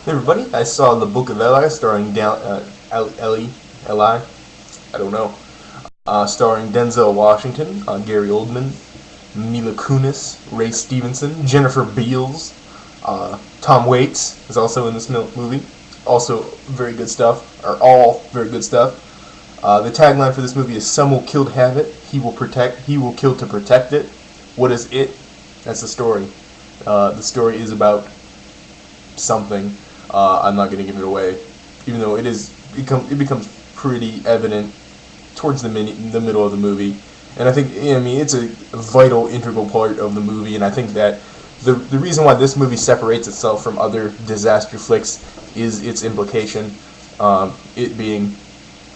Hey everybody, I saw The Book of Eli starring Eli, I don't know, starring Denzel Washington, Gary Oldman, Mila Kunis, Ray Stevenson, Jennifer Beals, Tom Waits is also in this movie. Also very good stuff, or all very good stuff. The tagline for this movie is "Some will kill to have it, he will kill to protect it." What is it? That's the story. The story is about something. I'm not going to give it away, even though it becomes pretty evident towards the middle of the movie. And I think, it's a vital, integral part of the movie. And I think that the reason why this movie separates itself from other disaster flicks is its implication. It being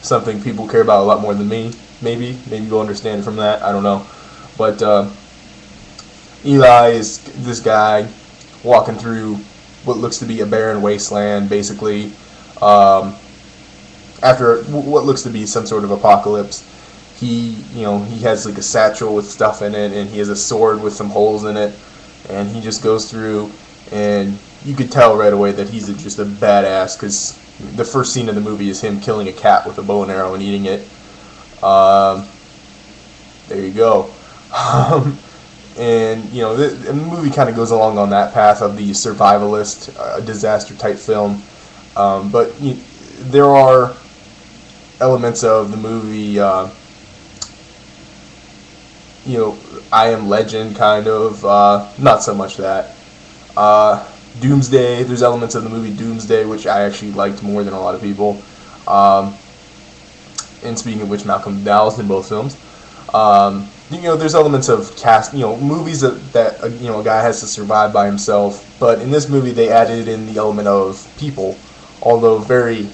something people care about a lot more than me. Maybe you'll understand from that. I don't know, but Eli is this guy walking through what looks to be a barren wasteland, basically, after what looks to be some sort of apocalypse. He has like a satchel with stuff in it, and he has a sword with some holes in it, and he just goes through, and you could tell right away that he's just a badass, because the first scene of the movie is him killing a cat with a bow and arrow and eating it. There you go. And the movie kind of goes along on that path of the survivalist, disaster type film. But there are elements of the movie, I Am Legend kind of, not so much that. Doomsday, there's elements of the movie Doomsday which I actually liked more than a lot of people. And speaking of which, Malcolm Dowell's in both films. There's elements of cast, movies that a guy has to survive by himself. But in this movie, they added in the element of people, although very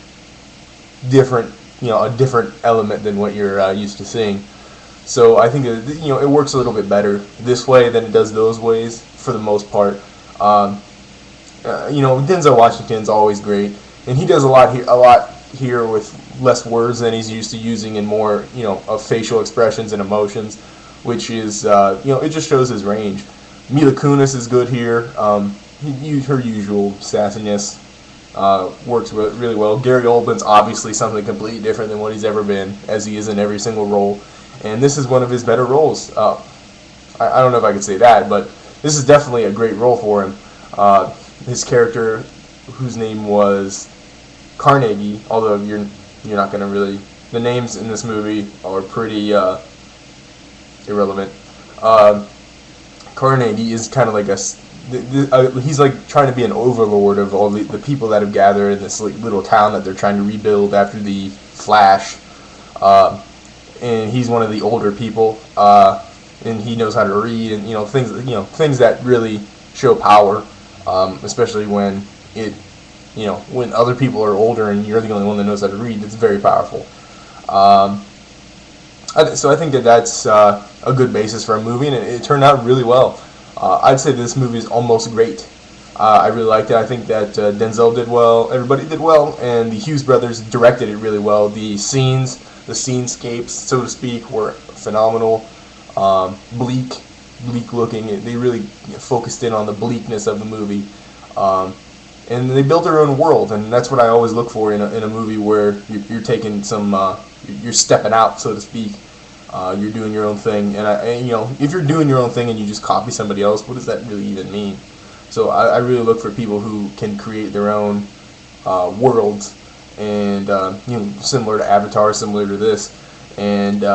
different, a different element than what you're used to seeing. So I think it works a little bit better this way than it does those ways for the most part. Denzel Washington's always great, and he does a lot here with less words than he's used to using, and more of facial expressions and emotions, which is it just shows his range. Mila Kunis is good here. Her usual sassiness works really well. Gary Oldman's obviously something completely different than what he's ever been, as he is in every single role, and this is one of his better roles. I don't know if I could say that, but this is definitely a great role for him. His character, whose name was Carnegie, although you're not going to really... The names in this movie are pretty irrelevant. Carnegie is kind of like he's like trying to be an overlord of all the people that have gathered in this little town that they're trying to rebuild after the Flash. And he's one of the older people, and he knows how to read, and things that really show power, especially when when other people are older and you're the only one that knows how to read. It's very powerful. So I think that's a good basis for a movie, and it turned out really well. I'd say this movie is almost great. I really liked it. I think that Denzel did well, everybody did well, and the Hughes brothers directed it really well. The scenescapes, so to speak, were phenomenal. Bleak looking. They really focused in on the bleakness of the movie. And they built their own world, and that's what I always look for in a movie where you're taking some, you're stepping out, so to speak. You're doing your own thing, and if you're doing your own thing and you just copy somebody else, what does that really even mean? So I really look for people who can create their own worlds, and similar to Avatar, similar to this, and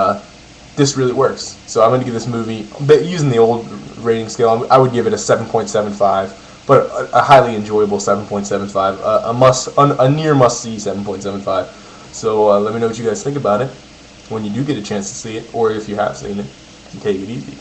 this really works. So I'm going to give this movie, using the old rating scale, I would give it a 7.75. But a highly enjoyable 7.75, a near must-see 7.75. So let me know what you guys think about it when you do get a chance to see it, or if you have seen it. Take it easy.